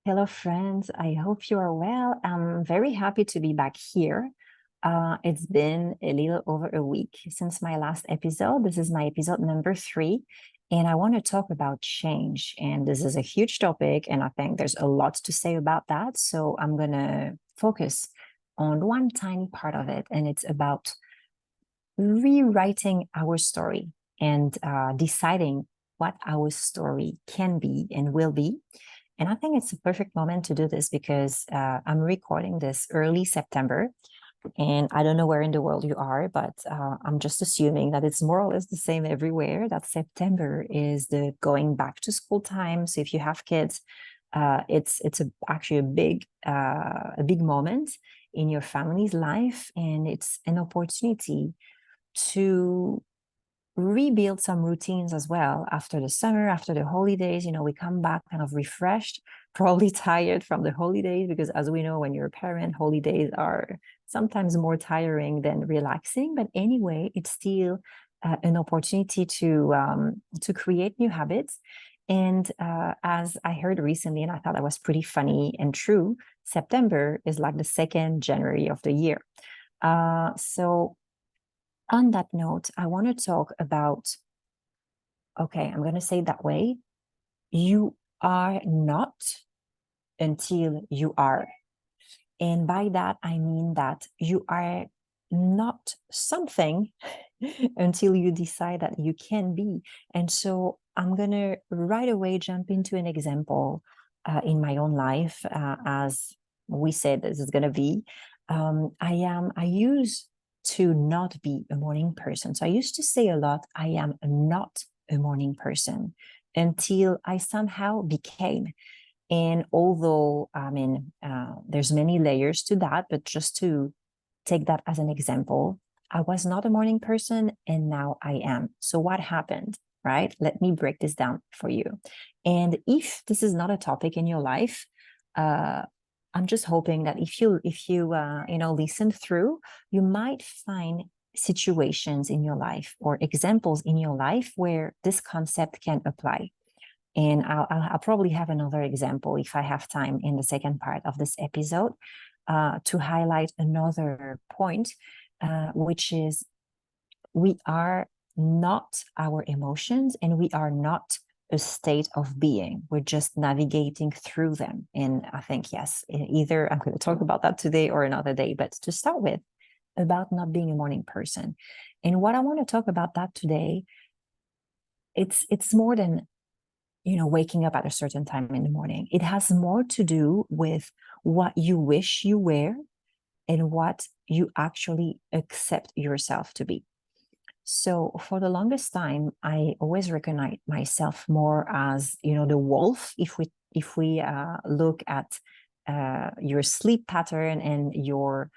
Hello, friends. I hope you are well. I'm very happy to be back here. It's been a little over a week since my last episode. This is my episode number 3, and I want to talk about change. And this is a huge topic, and I think there's a lot to say about that. So I'm going to focus on one tiny part of it, and it's about rewriting our story and deciding what our story can be and will be. And I think it's a perfect moment to do this because I'm recording this early September. And I don't know where in the world you are, but I'm just assuming that it's more or less the same everywhere, that September is the going back to school time. So if you have kids, actually a big moment in your family's life. And it's an opportunity to rebuild some routines as well after the summer, after the holidays. We come back kind of refreshed, probably tired from the holidays, because as we know, when you're a parent, holidays are sometimes more tiring than relaxing. But anyway, it's still an opportunity to create new habits. And as I heard recently, and I thought that was pretty funny and true, September is like the second January of the year. So on that note, I want to talk about, okay, I'm going to say it that way. You are not until you are. And by that, I mean that you are not something until you decide that you can be. And so I'm going to right away jump into an example in my own life, as we said this is going to be. I used to not be a morning person. So I used to say a lot, I am not a morning person until I somehow became. And although, there's many layers to that, but just to take that as an example, I was not a morning person and now I am. So what happened, right? Let me break this down for you. And if this is not a topic in your life, uh, I'm just hoping that if you listen through, you might find situations in your life or examples in your life where this concept can apply. And I'll probably have another example if I have time in the second part of this episode to highlight another point, which is we are not our emotions and we are not a state of being. We're just navigating through them. And I think, yes, either I'm going to talk about that today or another day. But to start with, about not being a morning person. And what I want to talk about that today, it's more than waking up at a certain time in the morning. It has more to do with what you wish you were and what you actually accept yourself to be. So for the longest time, I always recognize myself more as, the wolf. If we look at your sleep pattern and your,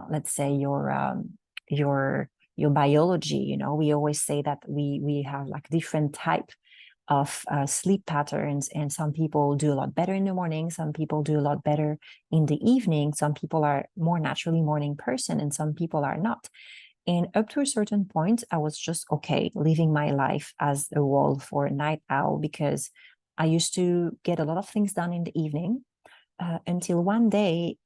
let's say your biology, we always say that we have like different type of sleep patterns, and some people do a lot better in the morning, some people do a lot better in the evening, some people are more naturally morning person and some people are not. And up to a certain point, I was just okay living my life as a wolf or a night owl, because I used to get a lot of things done in the evening, until one day,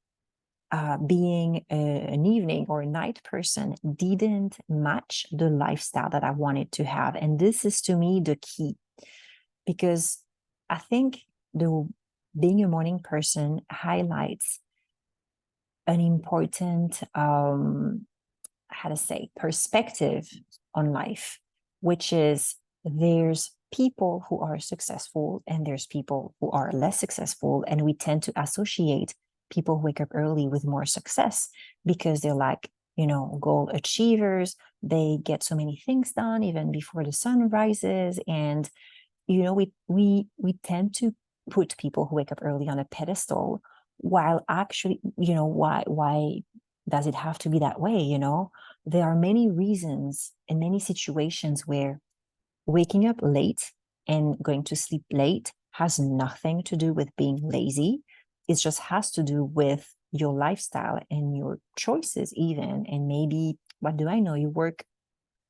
being an evening or a night person didn't match the lifestyle that I wanted to have. And this is, to me, the key, because I think the being a morning person highlights an important how to say perspective on life, which is there's people who are successful and there's people who are less successful, and we tend to associate people who wake up early with more success because they're like, goal achievers. They get so many things done even before the sun rises. And we tend to put people who wake up early on a pedestal, while actually, why does it have to be that way? There are many reasons and many situations where waking up late and going to sleep late has nothing to do with being lazy. It just has to do with your lifestyle and your choices even. And maybe, what do I know, you work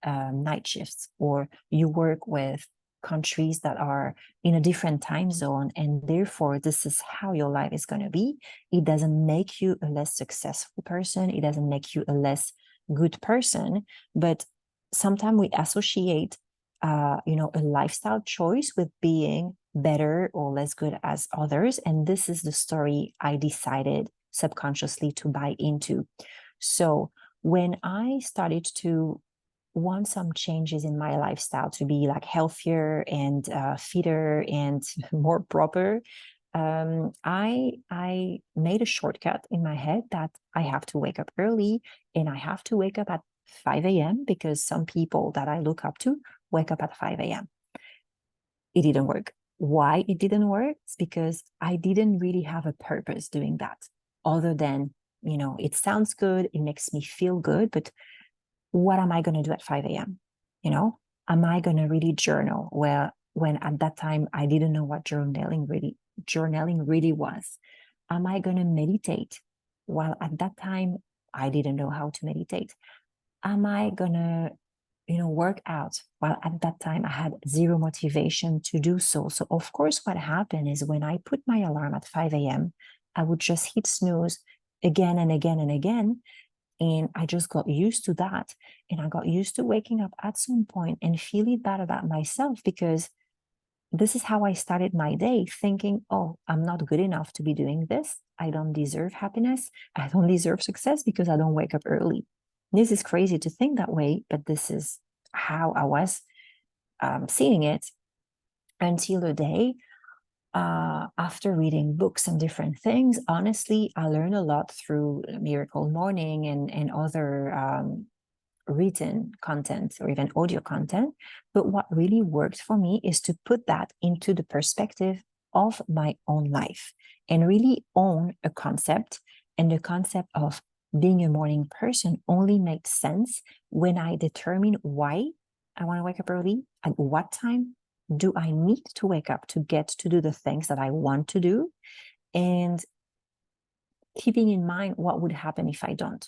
night shifts, or you work with countries that are in a different time zone, and therefore this is how your life is going to be. It doesn't make you a less successful person. It doesn't make you a less good person. But sometimes we associate, a lifestyle choice with being better or less good as others. And this is the story I decided subconsciously to buy into. So when I started to want some changes in my lifestyle to be like healthier and fitter and more proper, I made a shortcut in my head that I have to wake up early, and I have to wake up at 5 a.m. because some people that I look up to wake up at 5 a.m. It didn't work. Why it didn't work? It's because I didn't really have a purpose doing that, other than, it sounds good, it makes me feel good, but what am I going to do at 5 a.m.? Am I going to really journal? Well, when at that time I didn't know what journaling really was. Am I going to meditate? Well, at that time I didn't know how to meditate. Am I going to work out? Well, at that time I had zero motivation to do so. So of course what happened is when I put my alarm at 5 a.m., I would just hit snooze again and again and again. And I just got used to that. And I got used to waking up at some point and feeling bad about myself, because this is how I started my day, thinking, oh, I'm not good enough to be doing this. I don't deserve happiness. I don't deserve success because I don't wake up early. This is crazy to think that way, but this is how I was seeing it, until the day after reading books and different things. Honestly, I learned a lot through Miracle Morning and other written content or even audio content. But what really worked for me is to put that into the perspective of my own life and really own a concept. And the concept of being a morning person only makes sense when I determine why I want to wake up early, at what time do I need to wake up to get to do the things that I want to do, and keeping in mind what would happen if I don't.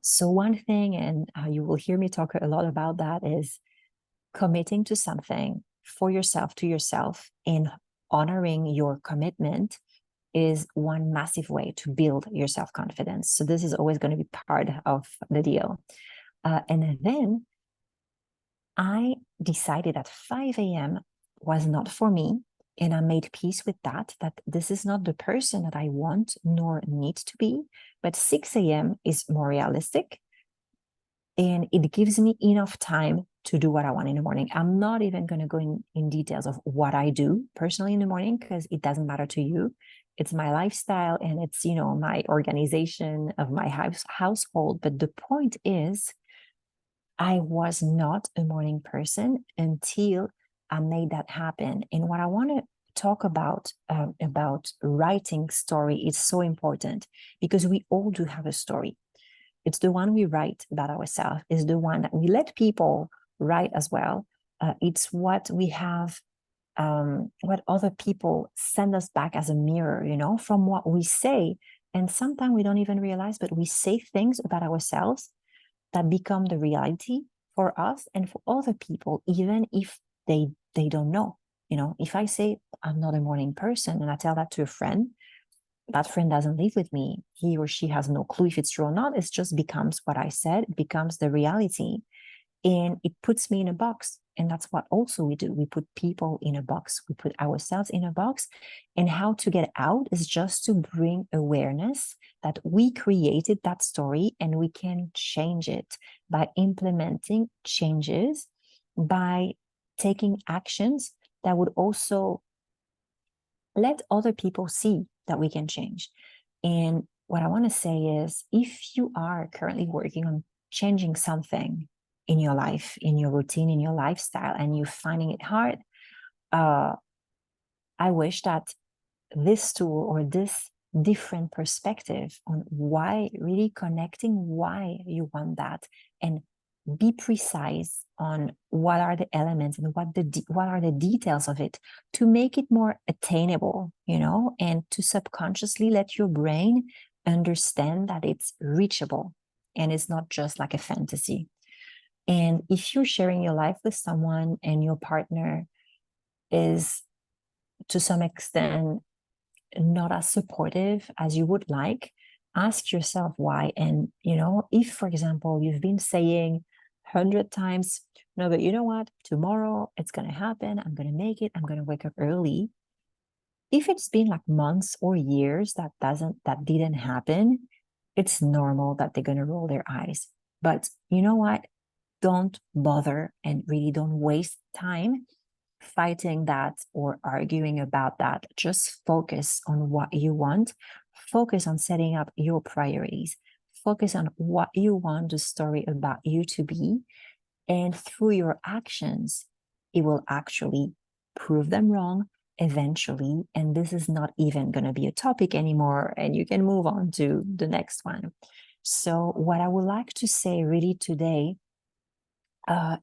So one thing, and you will hear me talk a lot about that, is committing to something for yourself, to yourself, and honoring your commitment is one massive way to build your self-confidence. So this is always going to be part of the deal. And then I decided that 5 a.m. was not for me. And I made peace with that this is not the person that I want nor need to be. But 6 a.m. is more realistic. And it gives me enough time to do what I want in the morning. I'm not even going to go in details of what I do personally in the morning, because it doesn't matter to you. It's my lifestyle and it's, my organization of my household. But the point is, I was not a morning person until I made that happen. And what I want to talk about writing story is so important, because we all do have a story. It's the one we write about ourselves. It's the one that we let people write as well. It's what we have, what other people send us back as a mirror, from what we say. And sometimes we don't even realize, but we say things about ourselves that become the reality for us and for other people, even if they don't know. If I say I'm not a morning person and I tell that to a friend, that friend doesn't live with me. He or she has no clue if it's true or not. It just becomes what I said. It becomes the reality. And it puts me in a box. And that's what also we do. We put people in a box. We put ourselves in a box. And how to get out is just to bring awareness that we created that story and we can change it by implementing changes, by taking actions that would also let other people see that we can change. And what I want to say is, if you are currently working on changing something in your life, in your routine, in your lifestyle, and you're finding it hard, I wish that this tool or this different perspective on why, really connecting why you want that, and be precise on what are the elements and what are the details of it, to make it more attainable, and to subconsciously let your brain understand that it's reachable and it's not just like a fantasy. And if you're sharing your life with someone and your partner is to some extent not as supportive as you would like, ask yourself why. And, if, for example, you've been saying 100 times, no, but you know what? Tomorrow it's going to happen. I'm going to make it. I'm going to wake up early. If it's been like months or years that didn't happen, it's normal that they're going to roll their eyes. But you know what? Don't bother and really don't waste time fighting that or arguing about that. Just focus on what you want. Focus on setting up your priorities. Focus on what you want the story about you to be. And through your actions, it will actually prove them wrong eventually. And this is not even going to be a topic anymore. And you can move on to the next one. So, what I would like to say really today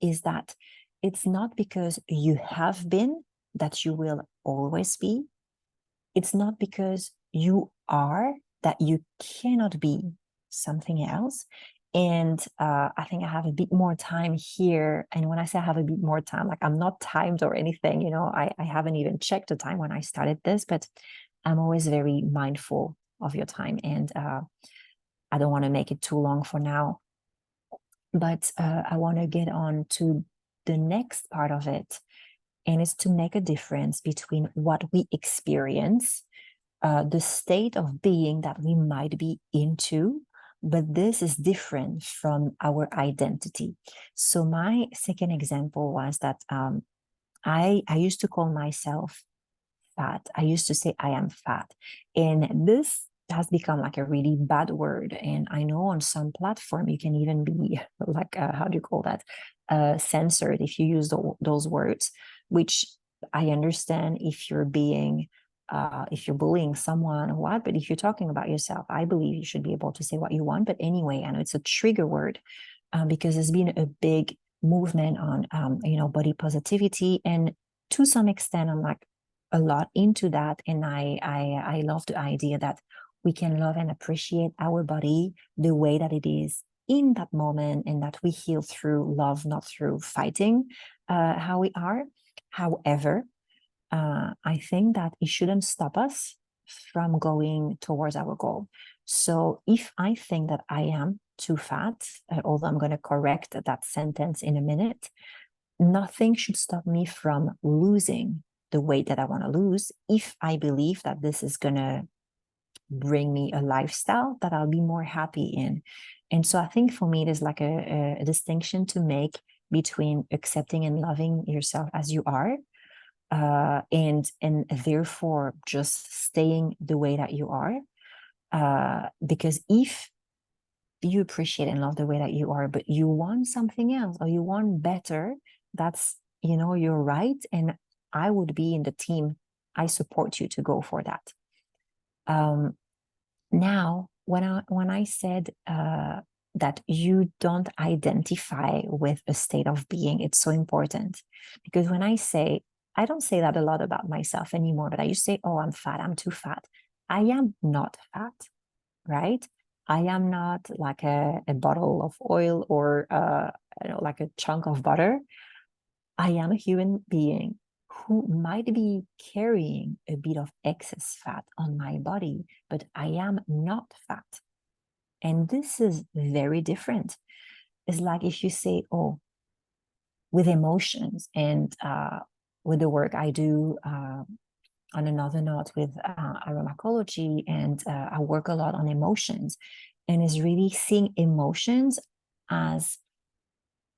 is that it's not because you have been that you will always be. It's not because you are that you cannot be something else. And I think I have a bit more time here. And when I say I have a bit more time, like I'm not timed or anything, I haven't even checked the time when I started this, but I'm always very mindful of your time. And I don't want to make it too long for now. But I want to get on to the next part of it. And it's to make a difference between what we experience, the state of being that we might be into, but this is different from our identity. So my second example was that I used to call myself fat. I used to say I am fat. And this has become like a really bad word. And I know on some platform you can even be like, how do you call that? Censored if you use those words, which I understand if you're if you're bullying someone or what, but if you're talking about yourself, I believe you should be able to say what you want. But anyway, I know it's a trigger word because there's been a big movement on, body positivity. And to some extent, I'm like, a lot into that, and I love the idea that we can love and appreciate our body the way that it is in that moment, and that we heal through love, not through fighting how we are. However, I think that it shouldn't stop us from going towards our goal. So if I think that I am too fat, although I'm going to correct that sentence in a minute, nothing should stop me from losing the weight that I want to lose if I believe that this is going to bring me a lifestyle that I'll be more happy in. And so I think for me, there's like a distinction to make between accepting and loving yourself as you are, and therefore just staying the way that you are. Because if you appreciate and love the way that you are, but you want something else or you want better, that's, you're right. And I would be in the team. I support you to go for that. Now, when I said that you don't identify with a state of being, it's so important, because when I don't say that a lot about myself anymore, but I used to say, oh, I'm fat, I'm too fat. I am not fat, right? I am not like a bottle of oil or like a chunk of butter. I am a human being who might be carrying a bit of excess fat on my body, but I am not fat. And this is very different. It's like if you say, oh, with emotions and with the work I do on another note with aromatology, and I work a lot on emotions, and is really seeing emotions as,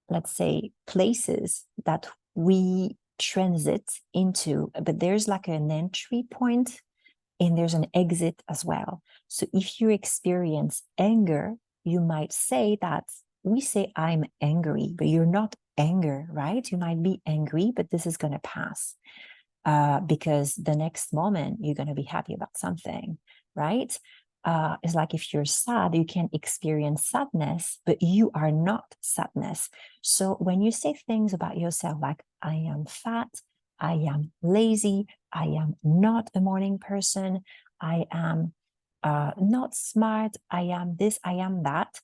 let's say, places that we transit into, but there's like an entry point and there's an exit as well. So if you experience anger, you might say that we say I'm angry, but you're not anger, right? You might be angry, but this is going to pass because the next moment you're going to be happy about something, right? It's like if you're sad, you can experience sadness, but you are not sadness. So when you say things about yourself like, I am fat, I am lazy, I am not a morning person, I am not smart, I am this, I am that,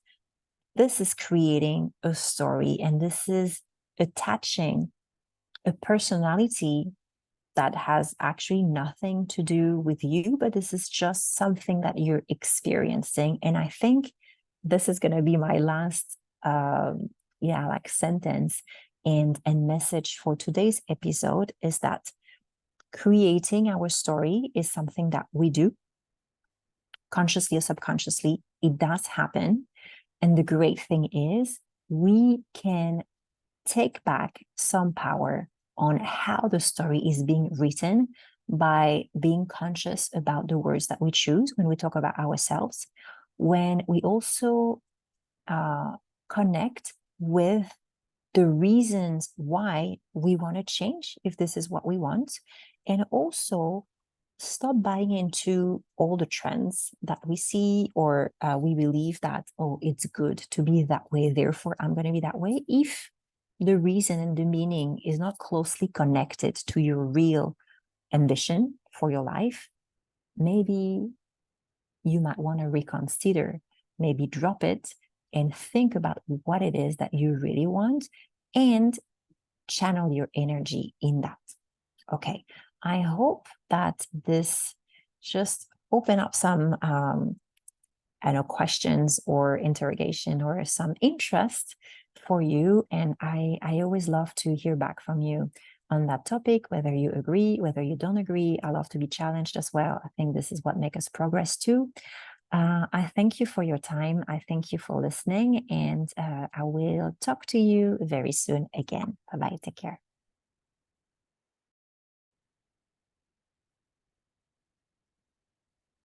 this is creating a story, and this is attaching a personality that has actually nothing to do with you, but this is just something that you're experiencing. And I think this is going to be my last, like sentence and message for today's episode is that creating our story is something that we do consciously or subconsciously. It does happen. And the great thing is we can take back some power on how the story is being written by being conscious about the words that we choose when we talk about ourselves, when we also connect with the reasons why we want to change, if this is what we want, and also stop buying into all the trends that we see, or we believe that, oh, it's good to be that way, therefore I'm going to be that way. If the reason and the meaning is not closely connected to your real ambition for your life, maybe you might want to reconsider, maybe drop it and think about what it is that you really want and channel your energy in that. Okay, I hope that this just open up some questions or interrogation or some interest for you. And I always love to hear back from you on that topic, whether you agree, whether you don't agree. I love to be challenged as well. I think this is what makes us progress too. I thank you for your time. I thank you for listening, and I will talk to you very soon again. Bye-bye. Take care.